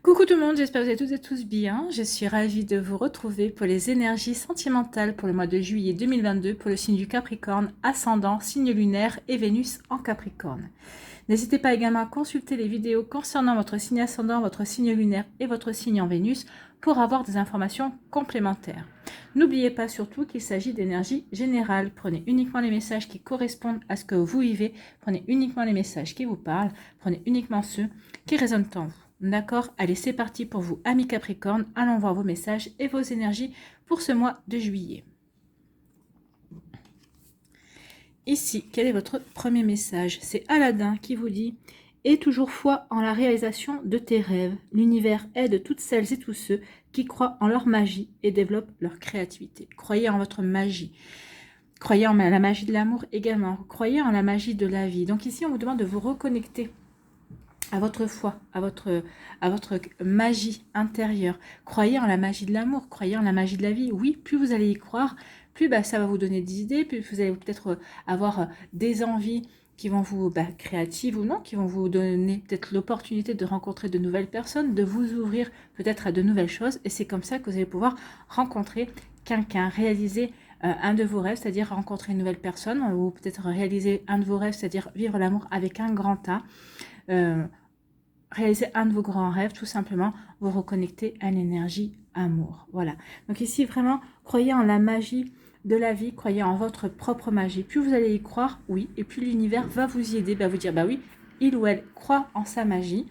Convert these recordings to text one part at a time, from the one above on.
Coucou tout le monde, j'espère que vous allez toutes et tous bien. Je suis ravie de vous retrouver pour les énergies sentimentales pour le mois de juillet 2022 pour le signe du Capricorne, ascendant, signe lunaire et Vénus en Capricorne. N'hésitez pas également à consulter les vidéos concernant votre signe ascendant, votre signe lunaire et votre signe en Vénus pour avoir des informations complémentaires. N'oubliez pas surtout qu'il s'agit d'énergie générale. Prenez uniquement les messages qui correspondent à ce que vous vivez. Prenez uniquement les messages qui vous parlent. Prenez uniquement ceux qui résonnent en vous. D'accord? Allez, c'est parti pour vous, amis Capricorne. Allons voir vos messages et vos énergies pour ce mois de juillet. Ici, quel est votre premier message? C'est Aladdin qui vous dit « Aie toujours foi en la réalisation de tes rêves. L'univers aide toutes celles et tous ceux qui croient en leur magie et développent leur créativité. » Croyez en votre magie. Croyez en la magie de l'amour également. Croyez en la magie de la vie. Donc ici, on vous demande de vous reconnecter à votre foi, à votre magie intérieure. Croyez en la magie de l'amour, croyez en la magie de la vie. Oui, plus vous allez y croire, plus ça va vous donner des idées, plus vous allez peut-être avoir des envies qui vont vous, créatives ou non, qui vont vous donner peut-être l'opportunité de rencontrer de nouvelles personnes, de vous ouvrir peut-être à de nouvelles choses. Et c'est comme ça que vous allez pouvoir rencontrer quelqu'un, réaliser un de vos rêves, c'est-à-dire rencontrer une nouvelle personne, ou peut-être réaliser un de vos rêves, c'est-à-dire vivre l'amour avec un grand A. Réaliser un de vos grands rêves, tout simplement vous reconnecter à l'énergie amour. Voilà. Donc ici, vraiment, croyez en la magie de la vie, croyez en votre propre magie. Plus vous allez y croire, oui, et plus l'univers va vous y aider, va vous dire, oui, il ou elle croit en sa magie,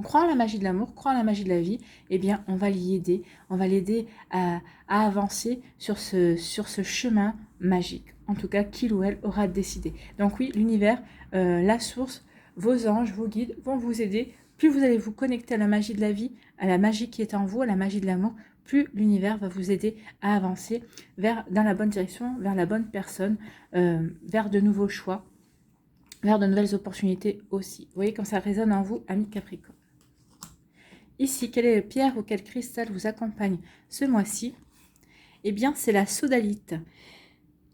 croit en la magie de l'amour, croit en la magie de la vie, eh bien, on va l'y aider, on va l'aider à avancer sur ce chemin magique. En tout cas, qu'il ou elle aura décidé. Donc oui, l'univers, la source, vos anges, vos guides vont vous aider. Plus vous allez vous connecter à la magie de la vie, à la magie qui est en vous, à la magie de l'amour, plus l'univers va vous aider à avancer dans la bonne direction, vers la bonne personne, vers de nouveaux choix, vers de nouvelles opportunités aussi. Vous voyez comme ça résonne en vous, amis Capricorne. Ici, quelle pierre ou quel cristal vous accompagne ce mois-ci? Eh bien, c'est la sodalite.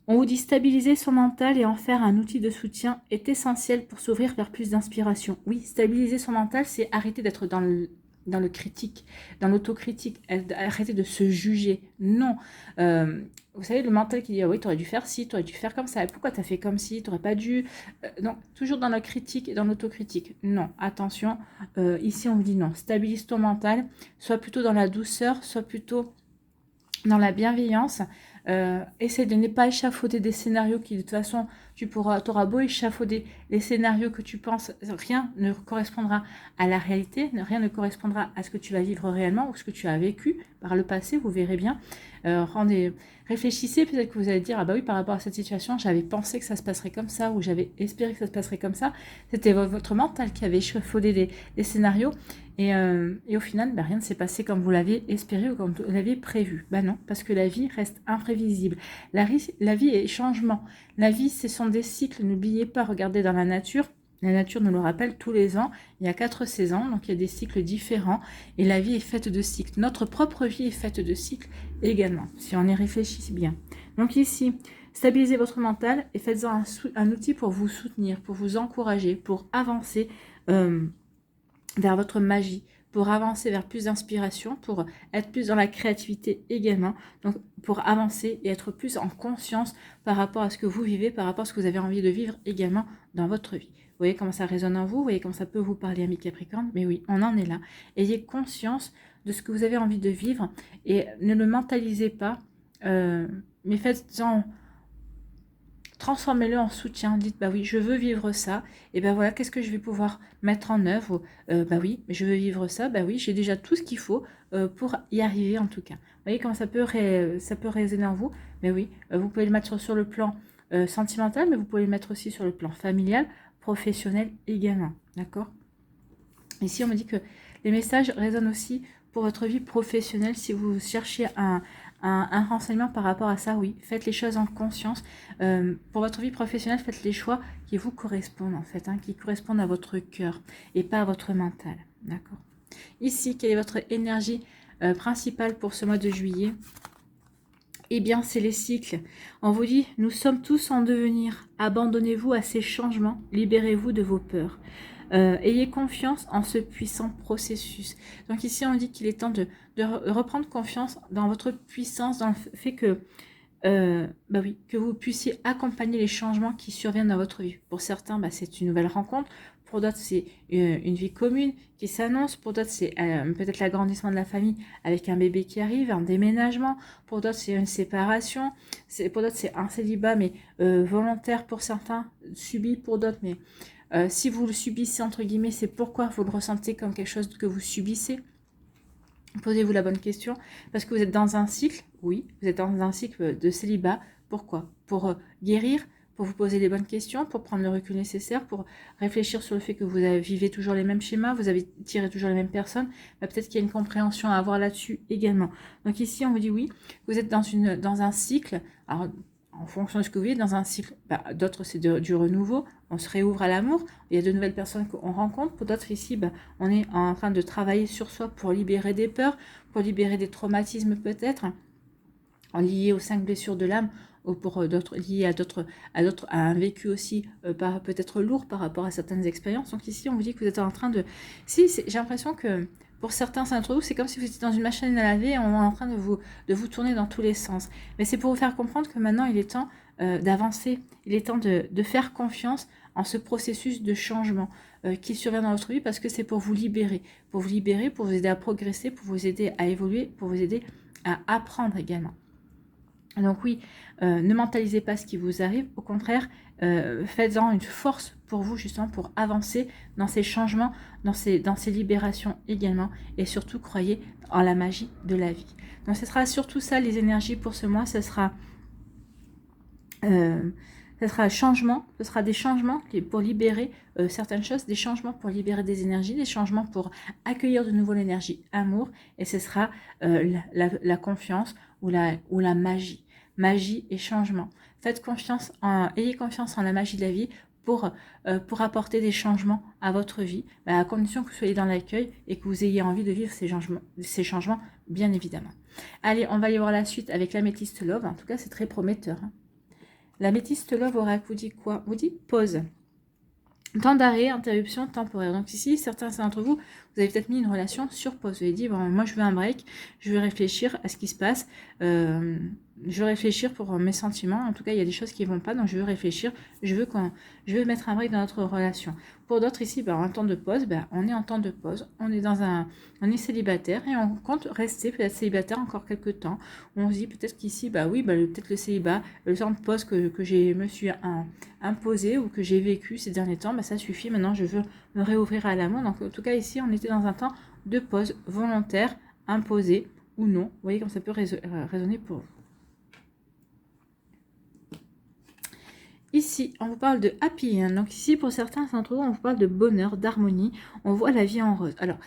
On vous dit stabiliser son mental et en faire un outil de soutien est essentiel pour s'ouvrir vers plus d'inspiration. Oui, stabiliser son mental, c'est arrêter d'être dans le critique, dans l'autocritique, arrêter de se juger. Non. Vous savez, le mental qui dit, ah oui, tu aurais dû faire ci, tu aurais dû faire comme ça, pourquoi tu as fait comme ci, tu n'aurais pas dû... donc, toujours dans la critique et dans l'autocritique. Non, attention, ici on vous dit non, stabilise ton mental, soit plutôt dans la douceur, soit plutôt dans la bienveillance. Essaye de ne pas échafauder des scénarios qui de toute façon tu auras beau échafauder les scénarios que tu penses, rien ne correspondra à la réalité, rien ne correspondra à ce que tu vas vivre réellement ou ce que tu as vécu par le passé, vous verrez bien. Réfléchissez, peut-être que vous allez dire, ah bah oui, par rapport à cette situation, j'avais pensé que ça se passerait comme ça, ou j'avais espéré que ça se passerait comme ça. C'était votre mental qui avait échafaudé des scénarios, et au final, rien ne s'est passé comme vous l'aviez espéré ou comme vous l'aviez prévu. Non, parce que la vie reste imprévisible. La vie est changement. La vie, ce sont des cycles. N'oubliez pas, regardez dans la nature. La nature nous le rappelle tous les ans. Il y a 4 saisons, donc il y a des cycles différents. Et la vie est faite de cycles. Notre propre vie est faite de cycles également, si on y réfléchit bien. Donc ici, stabilisez votre mental et faites-en un outil pour vous soutenir, pour vous encourager, pour avancer vers votre magie, pour avancer vers plus d'inspiration, pour être plus dans la créativité également, donc pour avancer et être plus en conscience par rapport à ce que vous vivez, par rapport à ce que vous avez envie de vivre également dans votre vie. Vous voyez comment ça résonne en vous, vous voyez comment ça peut vous parler, amis Capricorne, mais oui, on en est là. Ayez conscience de ce que vous avez envie de vivre et ne le mentalisez pas, mais faites-en... Transformez-le en soutien. Dites, oui, je veux vivre ça. Et voilà, qu'est-ce que je vais pouvoir mettre en œuvre? Oui, je veux vivre ça. Oui, j'ai déjà tout ce qu'il faut pour y arriver en tout cas. Vous voyez comment ça peut résonner en vous? Mais oui, vous pouvez le mettre sur le plan sentimental, mais vous pouvez le mettre aussi sur le plan familial, professionnel également. D'accord? Ici, on me dit que les messages résonnent aussi pour votre vie professionnelle. Si vous cherchez un renseignement par rapport à ça, oui, faites les choses en conscience. Pour votre vie professionnelle, faites les choix qui vous correspondent en fait, qui correspondent à votre cœur et pas à votre mental. D'accord? Ici, quelle est votre énergie principale pour ce mois de juillet? Eh bien, c'est les cycles. On vous dit, nous sommes tous en devenir. Abandonnez-vous à ces changements, libérez-vous de vos peurs. Ayez confiance en ce puissant processus. Donc ici, on dit qu'il est temps de reprendre confiance dans votre puissance, dans le fait que bah oui, que vous puissiez accompagner les changements qui surviennent dans votre vie. Pour certains, bah, c'est une nouvelle rencontre. Pour d'autres, c'est une vie commune qui s'annonce. Pour d'autres, c'est peut-être l'agrandissement de la famille avec un bébé qui arrive, un déménagement. Pour d'autres, c'est une séparation. Pour d'autres, c'est un célibat, mais volontaire pour certains, subi pour d'autres. Mais si vous le subissez, entre guillemets, c'est pourquoi vous le ressentez comme quelque chose que vous subissez. Posez-vous la bonne question. Parce que vous êtes dans un cycle, oui, vous êtes dans un cycle de célibat. Pourquoi? Pour guérir, pour vous poser les bonnes questions, pour prendre le recul nécessaire, pour réfléchir sur le fait que vous vivez toujours les mêmes schémas, vous avez tiré toujours les mêmes personnes. Peut-être qu'il y a une compréhension à avoir là-dessus également. Donc ici, on vous dit oui, vous êtes dans un cycle. Alors, en fonction de ce que vous vivez, dans un cycle, d'autres c'est du renouveau, on se réouvre à l'amour, il y a de nouvelles personnes qu'on rencontre, pour d'autres ici, on est en train de travailler sur soi pour libérer des peurs, pour libérer des traumatismes peut-être, liés aux 5 blessures de l'âme, ou pour d'autres liés à un vécu aussi peut-être lourd par rapport à certaines expériences. Donc ici, on vous dit que vous êtes en train de... j'ai l'impression que pour certains d'entre vous, c'est comme si vous étiez dans une machine à laver et on est en train de vous tourner dans tous les sens. Mais c'est pour vous faire comprendre que maintenant, il est temps d'avancer. Il est temps de faire confiance en ce processus de changement qui survient dans votre vie, parce que c'est pour vous libérer, pour vous aider à progresser, pour vous aider à évoluer, pour vous aider à apprendre également. Donc oui, ne mentalisez pas ce qui vous arrive, au contraire, faites-en une force pour vous, justement, pour avancer dans ces changements, dans ces libérations également, et surtout, croyez en la magie de la vie. Donc ce sera surtout ça, les énergies pour ce mois, ce sera changement, ce sera des changements pour libérer certaines choses, des changements pour libérer des énergies, des changements pour accueillir de nouveau l'énergie amour, et ce sera la confiance ou la magie. Magie et changement. Faites confiance, ayez confiance en la magie de la vie pour apporter des changements à votre vie, à condition que vous soyez dans l'accueil et que vous ayez envie de vivre ces changements, bien évidemment. Allez, on va aller voir la suite avec l'améthyste love. En tout cas, c'est très prometteur. L'améthyste love oracle vous dit quoi? Vous dit pause. Temps d'arrêt, interruption temporaire. Donc ici, certains d'entre vous, vous avez peut-être mis une relation sur pause. Vous avez dit, bon, moi je veux un break, je veux réfléchir à ce qui se passe, je veux réfléchir pour mes sentiments. En tout cas, il y a des choses qui ne vont pas, donc je veux réfléchir, je veux mettre un break dans notre relation. Pour d'autres ici, en temps de pause, on est en temps de pause, on est célibataire et on compte rester peut-être célibataire encore quelques temps. On se dit peut-être qu'ici, peut-être le célibat, le temps de pause que me suis imposé ou que j'ai vécu ces derniers temps, ça suffit, maintenant je veux me réouvrir à l'amour. Donc en tout cas ici, on était dans un temps de pause volontaire, imposé ou non. Vous voyez comme ça peut résonner pour vous. Ici, on vous parle de happy end. Donc ici, pour certains d'entre vous, on vous parle de bonheur, d'harmonie. On voit la vie en rose. Alors,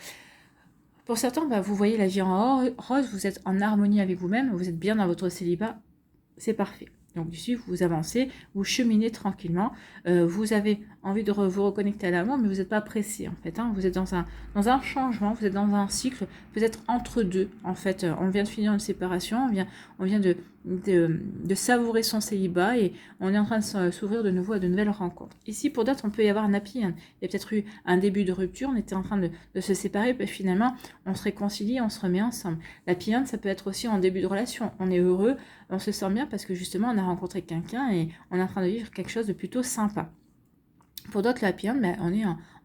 pour certains, vous voyez la vie en rose, vous êtes en harmonie avec vous-même, vous êtes bien dans votre célibat, c'est parfait. Donc ici, vous avancez, vous cheminez tranquillement, vous avez envie de vous reconnecter à l'amour, mais vous n'êtes pas pressé en fait. Vous êtes dans un changement, vous êtes dans un cycle, vous êtes entre deux en fait. On vient de finir une séparation, on vient de savourer son célibat et on est en train de s'ouvrir de nouveau à de nouvelles rencontres. Ici, pour d'autres, on peut y avoir un happy end. Il y a peut-être eu un début de rupture, on était en train de se séparer, puis finalement, on se réconcilie, on se remet ensemble. L'happy end, ça peut être aussi en début de relation. On est heureux, on se sent bien parce que justement, on a rencontré quelqu'un et on est en train de vivre quelque chose de plutôt sympa. Pour d'autres, le happy end,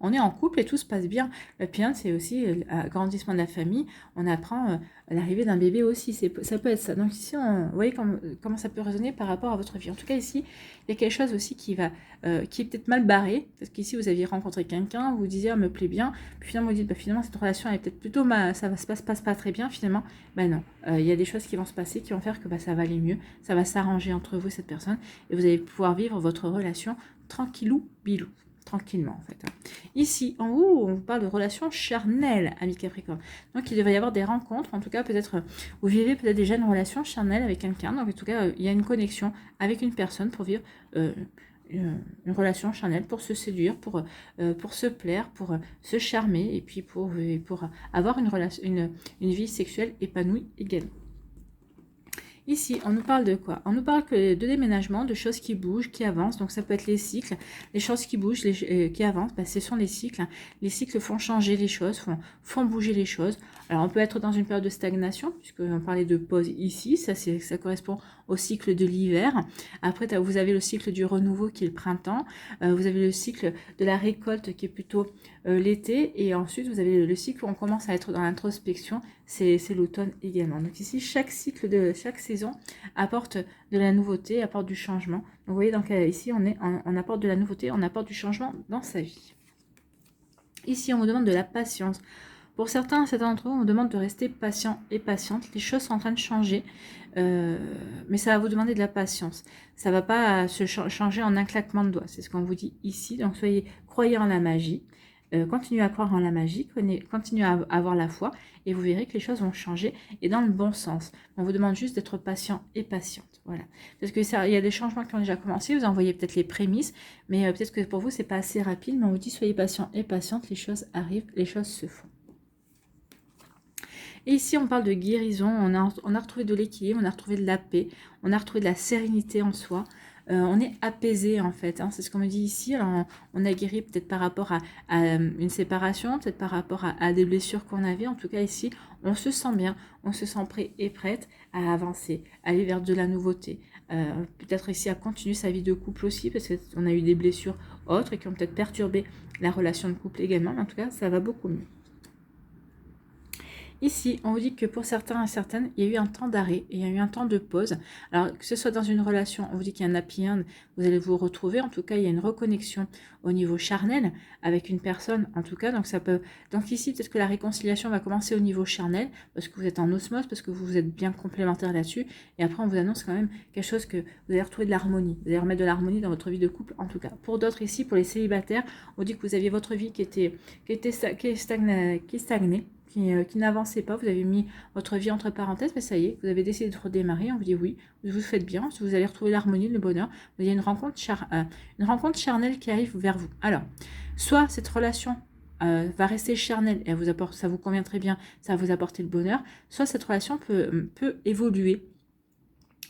on est en couple et tout se passe bien. Le happy end, c'est aussi l'agrandissement de la famille. On apprend l'arrivée d'un bébé aussi. Ça peut être ça. Donc ici, vous voyez comment ça peut résonner par rapport à votre vie. En tout cas, ici, il y a quelque chose aussi qui est peut-être mal barré. Parce qu'ici, vous aviez rencontré quelqu'un, vous disiez, me plaît bien. Puis finalement, vous dites, finalement, cette relation, elle est peut-être plutôt ça se passe pas très bien. Finalement, non. Il y a des choses qui vont se passer, qui vont faire que ça va aller mieux. Ça va s'arranger entre vous et cette personne. Et vous allez pouvoir vivre votre relation tranquillou, bilou, tranquillement en fait. Ici, en haut, on vous parle de relations charnelles, amis Capricorne. Donc, il devrait y avoir des rencontres, en tout cas, peut-être, vous vivez peut-être déjà une relation charnelle avec quelqu'un. Donc, en tout cas, il y a une connexion avec une personne pour vivre une relation charnelle, pour se séduire, pour se plaire, pour se charmer, et puis pour avoir une vie sexuelle épanouie également. Ici, on nous parle de quoi? On nous parle que de déménagement, de choses qui bougent, qui avancent. Donc, ça peut être les cycles, les choses qui bougent, qui avancent. Ben, ce sont les cycles. Les cycles font changer les choses, font bouger les choses. Alors, on peut être dans une période de stagnation, puisqu'on parlait de pause ici. Ça correspond au cycle de l'hiver. Après, vous avez le cycle du renouveau qui est le printemps. Vous avez le cycle de la récolte qui est plutôt l'été. Et ensuite, vous avez le cycle où on commence à être dans l'introspection. C'est l'automne également. Donc ici, chaque cycle de chaque saison apporte de la nouveauté, apporte du changement. Donc vous voyez, donc ici, on apporte de la nouveauté, on apporte du changement dans sa vie. Ici, on vous demande de la patience. Pour certains d'entre vous, on vous demande de rester patient et patiente. Les choses sont en train de changer, mais ça va vous demander de la patience. Ça ne va pas se changer en un claquement de doigts. C'est ce qu'on vous dit ici. Donc croyez en la magie. Continuez à croire en la magie, continuez à avoir la foi et vous verrez que les choses vont changer et dans le bon sens. On vous demande juste d'être patient et patiente. Voilà. Parce que il y a des changements qui ont déjà commencé, vous en voyez peut-être les prémices, mais peut-être que pour vous, c'est pas assez rapide, mais on vous dit soyez patient et patiente, les choses arrivent, les choses se font. Et ici, on parle de guérison, on a retrouvé de l'équilibre, on a retrouvé de la paix, on a retrouvé de la sérénité en soi. On est apaisé en fait, hein, c'est ce qu'on me dit ici. Alors on a guéri peut-être par rapport à une séparation, peut-être par rapport à des blessures qu'on avait. En tout cas ici, on se sent bien, on se sent prêt et prête à avancer, à aller vers de la nouveauté. Peut-être ici à continuer sa vie de couple aussi, parce qu'on a eu des blessures autres et qui ont peut-être perturbé la relation de couple également. Mais en tout cas, ça va beaucoup mieux. Ici, on vous dit que pour certains et certaines, il y a eu un temps d'arrêt, il y a eu un temps de pause. Alors, que ce soit dans une relation, on vous dit qu'il y a un happy end, vous allez vous retrouver. En tout cas, il y a une reconnexion au niveau charnel avec une personne, en tout cas. Donc, ça peut. Donc, ici, peut-être que la réconciliation va commencer au niveau charnel, parce que vous êtes en osmose, parce que vous êtes bien complémentaires là-dessus. Et après, on vous annonce quand même quelque chose que vous allez retrouver de l'harmonie. Vous allez remettre de l'harmonie dans votre vie de couple, en tout cas. Pour d'autres, ici, pour les célibataires, on dit que vous aviez votre vie qui stagnait. Qui n'avancez pas, vous avez mis votre vie entre parenthèses, mais ça y est, vous avez décidé de redémarrer, on vous dit oui, vous faites bien, vous allez retrouver l'harmonie, le bonheur, il y a une rencontre charnelle qui arrive vers vous. Alors, soit cette relation va rester charnelle et ça vous convient très bien, ça va vous apporter le bonheur, soit cette relation peut évoluer.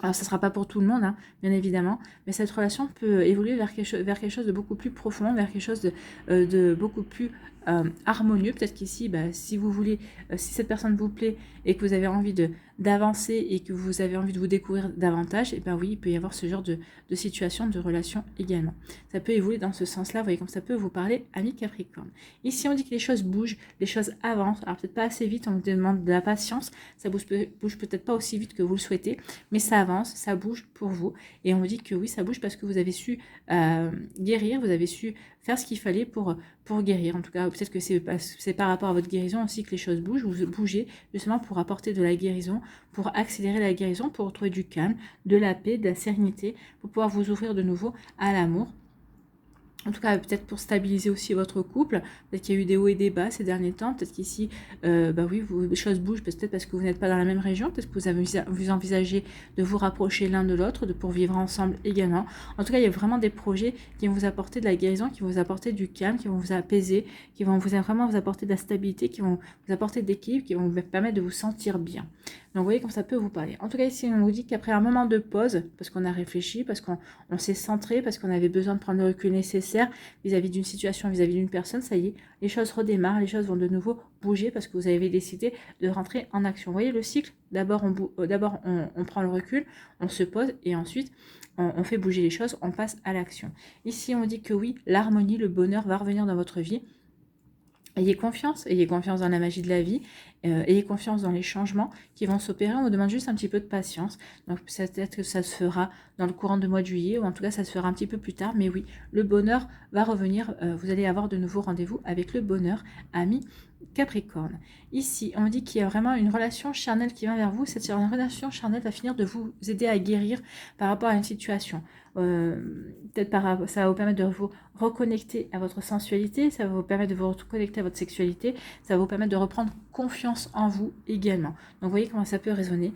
Alors, ça ne sera pas pour tout le monde, hein, bien évidemment, mais cette relation peut évoluer vers quelque chose de beaucoup plus profond, vers quelque chose de beaucoup plus harmonieux. Peut-être qu'ici, si vous voulez, si cette personne vous plaît et que vous avez envie d'avancer et que vous avez envie de vous découvrir davantage, et oui, il peut y avoir ce genre de situation, de relation également. Ça peut évoluer dans ce sens-là, vous voyez, comme ça peut vous parler, ami Capricorne. Ici, on dit que les choses bougent, les choses avancent, alors peut-être pas assez vite, on vous demande de la patience, ça bouge peut-être pas aussi vite que vous le souhaitez, mais ça avance, ça bouge pour vous, et on vous dit que oui, ça bouge parce que vous avez su guérir, vous avez su faire ce qu'il fallait pour guérir. En tout cas, peut-être que c'est par rapport à votre guérison aussi que les choses bougent. Vous bougez justement pour apporter de la guérison, pour accélérer la guérison, pour retrouver du calme, de la paix, de la sérénité, pour pouvoir vous ouvrir de nouveau à l'amour. En tout cas, peut-être pour stabiliser aussi votre couple. Peut-être qu'il y a eu des hauts et des bas ces derniers temps. Peut-être qu'ici, oui, les choses bougent. Peut-être parce que vous n'êtes pas dans la même région. Peut-être que vous envisagez de vous rapprocher l'un de l'autre, pour vivre ensemble également. En tout cas, il y a vraiment des projets qui vont vous apporter de la guérison, qui vont vous apporter du calme, qui vont vous apaiser, qui vont vraiment vous apporter de la stabilité, qui vont vous apporter d'équilibre, qui vont vous permettre de vous sentir bien. Donc, vous voyez comme ça peut vous parler. En tout cas, ici, on vous dit qu'après un moment de pause, parce qu'on a réfléchi, parce qu'on s'est centré, parce qu'on avait besoin de prendre le recul nécessaire vis-à-vis d'une situation, vis-à-vis d'une personne, ça y est, les choses redémarrent, les choses vont de nouveau bouger parce que vous avez décidé de rentrer en action. Vous voyez le cycle? D'abord, on prend le recul, on se pose et ensuite, on fait bouger les choses, on passe à l'action. Ici, on dit que oui, l'harmonie, le bonheur va revenir dans votre vie. Ayez confiance dans la magie de la vie, ayez confiance dans les changements qui vont s'opérer. On vous demande juste un petit peu de patience. Donc peut-être que ça se fera dans le courant du mois de juillet, ou en tout cas ça se fera un petit peu plus tard. Mais oui, le bonheur va revenir. Vous allez avoir de nouveaux rendez-vous avec le bonheur, ami Capricorne. Ici, on dit qu'il y a vraiment une relation charnelle qui vient vers vous. Cette relation charnelle va finir de vous aider à guérir par rapport à une situation. Peut-être ça va vous permettre de vous reconnecter à votre sensualité, ça va vous permettre de vous reconnecter à votre sexualité, ça va vous permettre de reprendre confiance en vous également. Donc vous voyez comment ça peut résonner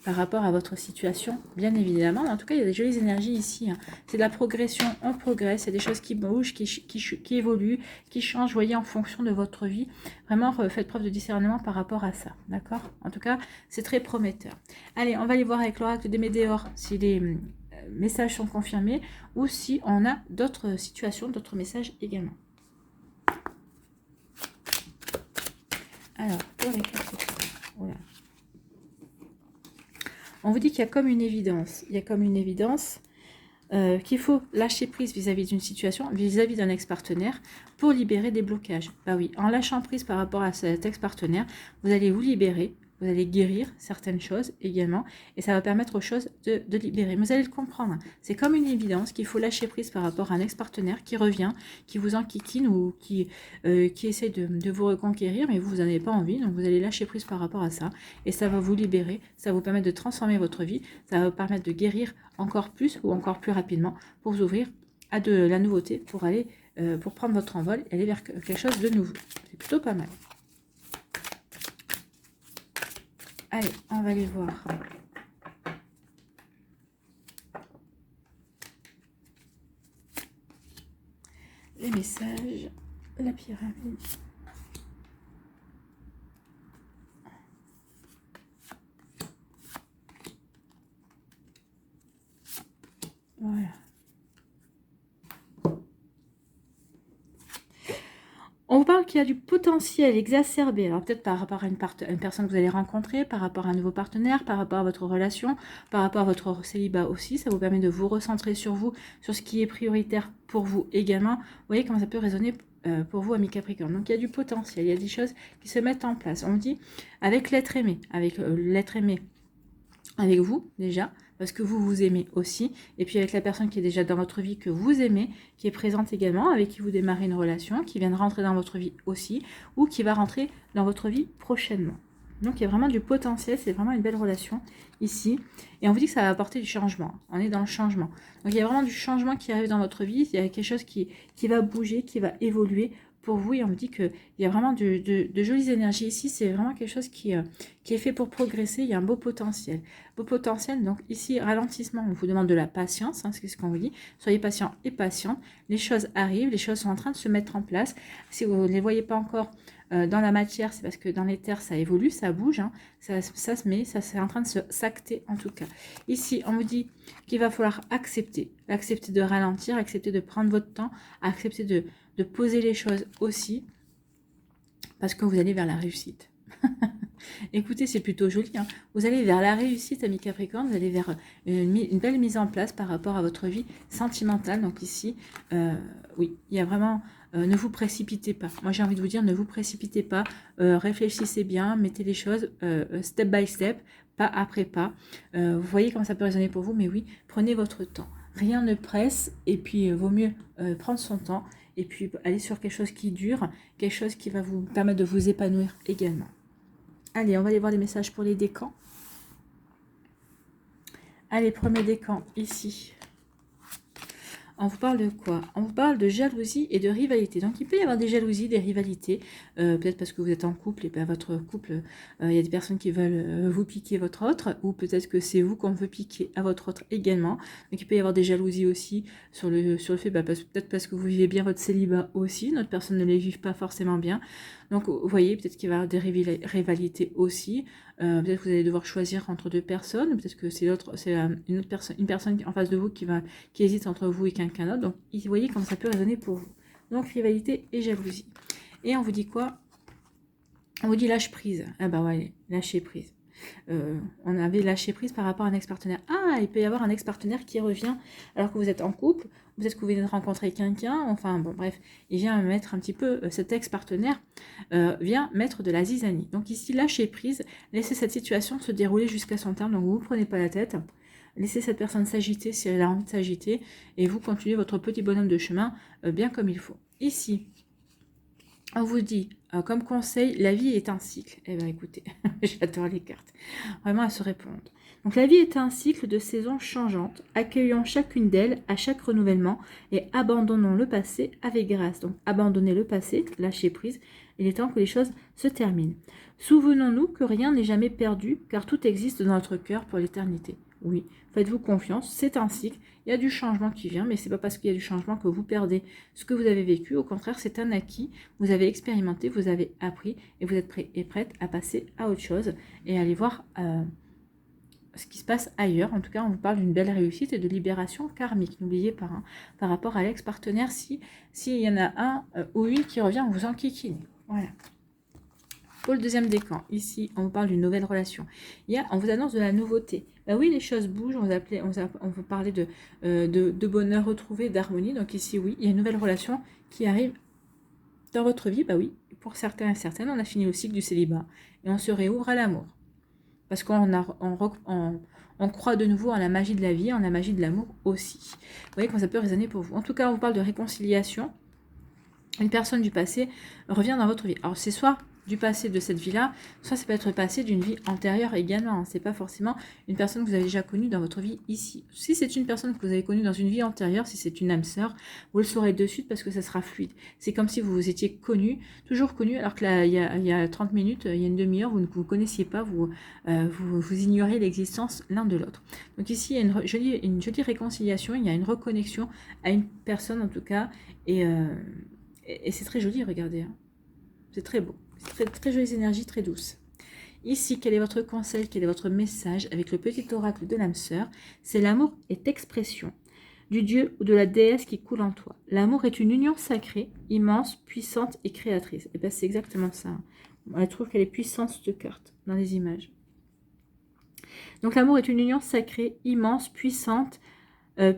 par rapport à votre situation, bien évidemment. En tout cas, il y a des jolies énergies ici, hein. C'est de la progression, on progresse, il y a des choses qui bougent, qui évoluent, qui changent, vous voyez, en fonction de votre vie. Vraiment, faites preuve de discernement par rapport à ça, d'accord? En tout cas, c'est très prometteur. Allez, on va aller voir avec l'oracle des Médéors si les messages sont confirmés ou si on a d'autres situations, d'autres messages également. Alors, pour les Capricornes, voilà. On vous dit qu'il y a comme une évidence. Il y a comme une évidence qu'il faut lâcher prise vis-à-vis d'une situation, vis-à-vis d'un ex-partenaire pour libérer des blocages. Bah oui, en lâchant prise par rapport à cet ex-partenaire, vous allez vous libérer, vous allez guérir certaines choses également, et ça va permettre aux choses de libérer. Mais vous allez le comprendre, c'est comme une évidence qu'il faut lâcher prise par rapport à un ex-partenaire qui revient, qui vous enquiquine ou qui essaie de vous reconquérir, mais vous n'en avez pas envie, donc vous allez lâcher prise par rapport à ça, et ça va vous libérer, ça va vous permettre de transformer votre vie, ça va vous permettre de guérir encore plus ou encore plus rapidement pour vous ouvrir à de la nouveauté, pour aller pour prendre votre envol et aller vers quelque chose de nouveau. C'est plutôt pas mal. Allez, on va aller voir. Les messages, la pyramide. Voilà. On vous parle qu'il y a du potentiel exacerbé, alors peut-être par rapport à une personne que vous allez rencontrer, par rapport à un nouveau partenaire, par rapport à votre relation, par rapport à votre célibat aussi. Ça vous permet de vous recentrer sur vous, sur ce qui est prioritaire pour vous également. Vous voyez comment ça peut résonner pour vous, amis Capricorne. Donc il y a du potentiel, il y a des choses qui se mettent en place. On dit avec l'être aimé, avec vous déjà, parce que vous vous aimez aussi, et puis avec la personne qui est déjà dans votre vie, que vous aimez, qui est présente également, avec qui vous démarrez une relation, qui vient de rentrer dans votre vie aussi, ou qui va rentrer dans votre vie prochainement. Donc il y a vraiment du potentiel, c'est vraiment une belle relation ici, et on vous dit que ça va apporter du changement, on est dans le changement. Donc il y a vraiment du changement qui arrive dans votre vie, il y a quelque chose qui va bouger, qui va évoluer pour vous, et on me dit qu'il y a vraiment de jolies énergies ici, c'est vraiment quelque chose qui est fait pour progresser, il y a un beau potentiel. Beau potentiel, donc ici, ralentissement, on vous demande de la patience, hein, c'est ce qu'on vous dit, soyez patient et patiente, les choses arrivent, les choses sont en train de se mettre en place, si vous ne les voyez pas encore dans la matière, c'est parce que dans les terres, ça évolue, ça bouge, hein, ça se met, ça c'est en train de s'acter en tout cas. Ici, on vous dit qu'il va falloir accepter de ralentir, accepter de prendre votre temps, accepter de poser les choses aussi, parce que vous allez vers la réussite. Écoutez, c'est plutôt joli, hein. Vous allez vers la réussite, amis Capricorne, vous allez vers une belle mise en place par rapport à votre vie sentimentale. Donc ici, oui, il y a vraiment... ne vous précipitez pas. Moi, j'ai envie de vous dire, ne vous précipitez pas. Réfléchissez bien, mettez les choses step by step, pas après pas. Vous voyez comment ça peut résonner pour vous, mais oui, prenez votre temps. Rien ne presse, et puis vaut mieux prendre son temps, et puis aller sur quelque chose qui dure, quelque chose qui va vous permettre de vous épanouir également. Allez, on va aller voir les messages pour les décans. Allez, premier décan, ici. On vous parle de quoi? On vous parle de jalousie et de rivalité. Donc, il peut y avoir des jalousies, des rivalités. Peut-être parce que vous êtes en couple et bien votre couple, il y a des personnes qui veulent vous piquer votre autre. Ou peut-être que c'est vous qu'on veut piquer à votre autre également. Donc, il peut y avoir des jalousies aussi sur le fait, peut-être parce que vous vivez bien votre célibat aussi. Notre personne ne les vive pas forcément bien. Donc, vous voyez, peut-être qu'il va y avoir des rivalités aussi. Peut-être que vous allez devoir choisir entre deux personnes. Peut-être que c'est une personne en face de vous qui hésite entre vous et quelqu'un d'autre. Donc, vous voyez comment ça peut résonner pour vous. Donc, rivalité et jalousie. Et on vous dit quoi? On vous dit lâche prise. Ah bah ouais, lâcher prise. On avait lâché prise par rapport à un ex-partenaire. Ah, il peut y avoir un ex-partenaire qui revient alors que vous êtes en couple, peut-être que vous venez de rencontrer quelqu'un, enfin bon bref, il vient mettre un petit peu, cet ex-partenaire vient mettre de la zizanie. Donc ici, lâchez prise, laissez cette situation se dérouler jusqu'à son terme, donc vous ne prenez pas la tête, laissez cette personne s'agiter si elle a envie de s'agiter, et vous continuez votre petit bonhomme de chemin bien comme il faut. Ici, on vous dit, comme conseil, la vie est un cycle. Eh bien, écoutez, j'adore les cartes. Vraiment, elles se répondent. Donc, la vie est un cycle de saisons changeantes. Accueillons chacune d'elles à chaque renouvellement et abandonnons le passé avec grâce. Donc, abandonnez le passé, lâchez prise. Il est temps que les choses se terminent. Souvenons-nous que rien n'est jamais perdu, car tout existe dans notre cœur pour l'éternité. Oui, faites-vous confiance, c'est un cycle. Il y a du changement qui vient, mais c'est pas parce qu'il y a du changement que vous perdez ce que vous avez vécu. Au contraire, c'est un acquis. Vous avez expérimenté, vous avez appris et vous êtes prêt et prête à passer à autre chose et aller voir ce qui se passe ailleurs. En tout cas, on vous parle d'une belle réussite et de libération karmique. N'oubliez pas, hein, par rapport à l'ex-partenaire, s'il y en a un ou une qui revient, vous enquiquinez. Voilà. Pour le deuxième décan, ici, on vous parle d'une nouvelle relation. On vous annonce de la nouveauté. Ben oui, les choses bougent. On vous parlait de bonheur retrouvé, d'harmonie. Donc ici, oui, il y a une nouvelle relation qui arrive dans votre vie. Ben oui, pour certains et certaines, on a fini le cycle du célibat et on se réouvre à l'amour. Parce on croit de nouveau en la magie de la vie, en la magie de l'amour aussi. Vous voyez comment ça peut résonner pour vous. En tout cas, on vous parle de réconciliation. Une personne du passé revient dans votre vie. Alors, c'est soit du passé de cette vie-là, soit ça peut être le passé d'une vie antérieure également. C'est pas forcément une personne que vous avez déjà connue dans votre vie ici. Si c'est une personne que vous avez connue dans une vie antérieure, si c'est une âme sœur, vous le saurez de suite parce que ça sera fluide. C'est comme si vous vous étiez connu, toujours connu, alors que là, il y a 30 minutes, il y a une demi-heure, vous ne vous connaissiez pas, vous ignorez l'existence l'un de l'autre. Donc ici, il y a une jolie réconciliation, il y a une reconnexion à une personne en tout cas, et c'est très joli, regardez. Hein. C'est très beau. C'est très jolies énergies, très douces. Ici, quel est votre conseil, quel est votre message avec le petit oracle de l'âme sœur? C'est l'amour est expression du dieu ou de la déesse qui coule en toi. L'amour est une union sacrée, immense, puissante et créatrice. Et bien, c'est exactement ça. On trouve qu'elle est puissante, cette carte, dans les images. Donc, l'amour est une union sacrée, immense, puissante,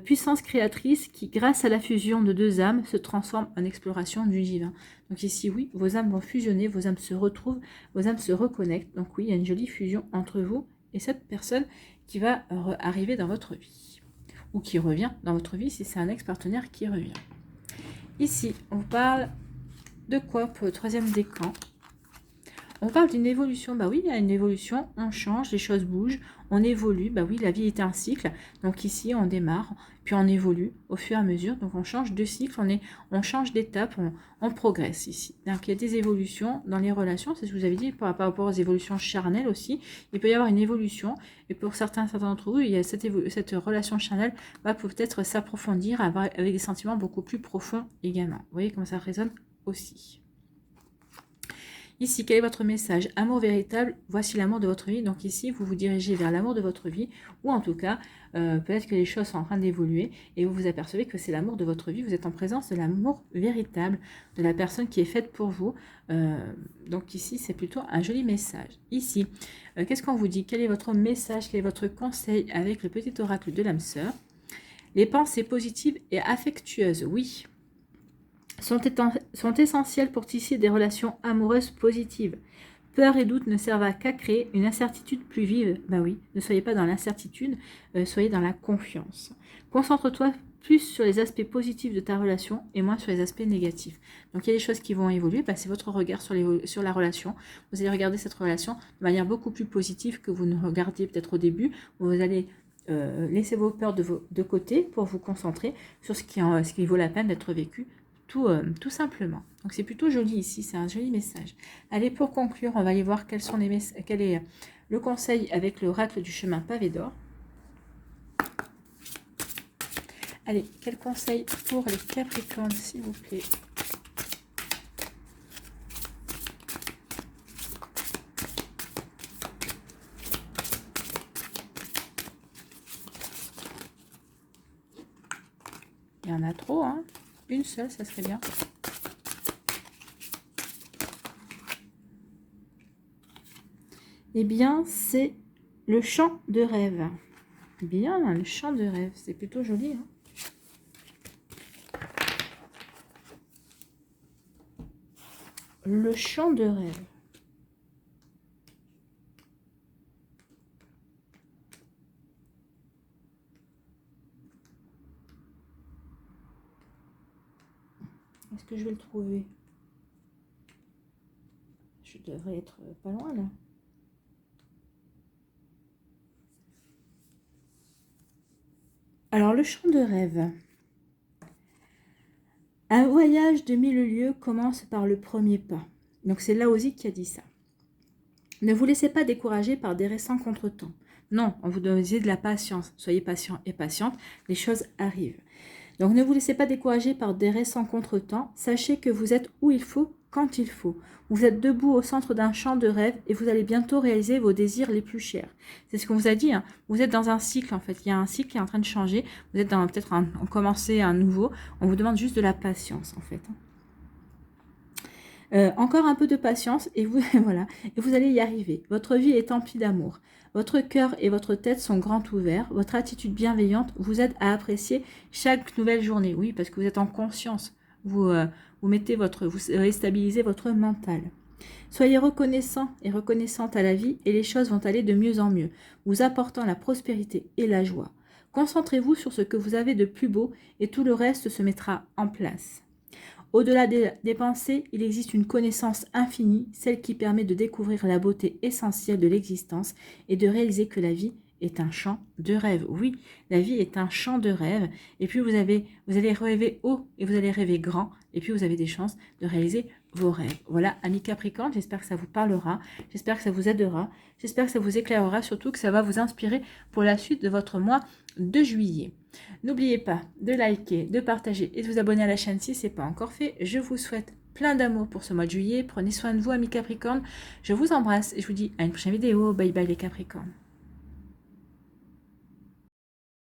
puissance créatrice qui, grâce à la fusion de deux âmes, se transforme en exploration du divin. Donc ici, oui, vos âmes vont fusionner, vos âmes se retrouvent, vos âmes se reconnectent. Donc oui, il y a une jolie fusion entre vous et cette personne qui va arriver dans votre vie. Ou qui revient dans votre vie si c'est un ex-partenaire qui revient. Ici, on parle de quoi pour le troisième décan? On parle d'une évolution. Bah oui, il y a une évolution, on change, les choses bougent, on évolue. Bah oui, la vie est un cycle. Donc ici, on démarre, puis on évolue au fur et à mesure. Donc on change de cycle, on change d'étape, on progresse ici. Donc il y a des évolutions dans les relations, c'est ce que je vous avais dit par rapport aux évolutions charnelles aussi. Il peut y avoir une évolution, et pour certains d'entre vous, il y a cette relation charnelle va peut-être s'approfondir avec des sentiments beaucoup plus profonds également. Vous voyez comment ça résonne aussi. Ici, quel est votre message? Amour véritable, voici l'amour de votre vie. Donc ici, vous vous dirigez vers l'amour de votre vie, ou en tout cas, peut-être que les choses sont en train d'évoluer, et vous vous apercevez que c'est l'amour de votre vie. Vous êtes en présence de l'amour véritable, de la personne qui est faite pour vous. Donc ici, c'est plutôt un joli message. Ici, qu'est-ce qu'on vous dit? Quel est votre message? Quel est votre conseil avec le petit oracle de l'âme sœur? Les pensées positives et affectueuses, oui, sont essentielles pour tisser des relations amoureuses positives. Peur et doute ne servent qu'à créer une incertitude plus vive. Ben oui, ne soyez pas dans l'incertitude, soyez dans la confiance. Concentre-toi plus sur les aspects positifs de ta relation et moins sur les aspects négatifs. Donc il y a des choses qui vont évoluer, ben, c'est votre regard sur la relation. Vous allez regarder cette relation de manière beaucoup plus positive que vous ne regardiez peut-être au début. Vous allez laisser vos peurs de côté pour vous concentrer sur ce qui vaut la peine d'être vécu. Tout simplement. Donc c'est plutôt joli ici, c'est un joli message. Allez, pour conclure, on va aller voir quel est le conseil avec l'oracle du chemin pavé d'or. Allez, quel conseil pour les Capricornes, s'il vous plaît? Il y en a trop, hein? Une seule, ça serait bien. Eh bien, c'est le chant de rêve. Bien, le chant de rêve. C'est plutôt joli. Hein, le chant de rêve. Est-ce que je vais le trouver? Je devrais être pas loin, là. Alors, le chant de rêve. Un voyage de 1000 lieues commence par le premier pas. Donc, c'est Laozi qui a dit ça. Ne vous laissez pas décourager par des récents contretemps. Non, on vous donne de la patience. Soyez patient et patiente, les choses arrivent. Donc ne vous laissez pas décourager par des récents contretemps. Sachez que vous êtes où il faut, quand il faut. Vous êtes debout au centre d'un champ de rêve et vous allez bientôt réaliser vos désirs les plus chers. C'est ce qu'on vous a dit. Hein. Vous êtes dans un cycle en fait. Il y a un cycle qui est en train de changer. Vous êtes dans peut-être on commencer un nouveau. On vous demande juste de la patience en fait. Encore un peu de patience et vous, voilà, et vous allez y arriver. Votre vie est emplie d'amour. Votre cœur et votre tête sont grands ouverts. Votre attitude bienveillante vous aide à apprécier chaque nouvelle journée. Oui, parce que vous êtes en conscience. Vous stabilisez votre mental. Soyez reconnaissant et reconnaissante à la vie et les choses vont aller de mieux en mieux, vous apportant la prospérité et la joie. Concentrez-vous sur ce que vous avez de plus beau et tout le reste se mettra en place. Au-delà des pensées, il existe une connaissance infinie, celle qui permet de découvrir la beauté essentielle de l'existence et de réaliser que la vie est un champ de rêve. Oui, la vie est un champ de rêve. Et puis vous allez rêver haut et vous allez rêver grand. Et puis vous avez des chances de réaliser vos rêves. Voilà, amis Capricorne, j'espère que ça vous parlera. J'espère que ça vous aidera. J'espère que ça vous éclairera. Surtout que ça va vous inspirer pour la suite de votre mois de juillet. N'oubliez pas de liker, de partager et de vous abonner à la chaîne si ce n'est pas encore fait. Je vous souhaite plein d'amour pour ce mois de juillet. Prenez soin de vous, amis Capricorne. Je vous embrasse et je vous dis à une prochaine vidéo. Bye bye les Capricornes.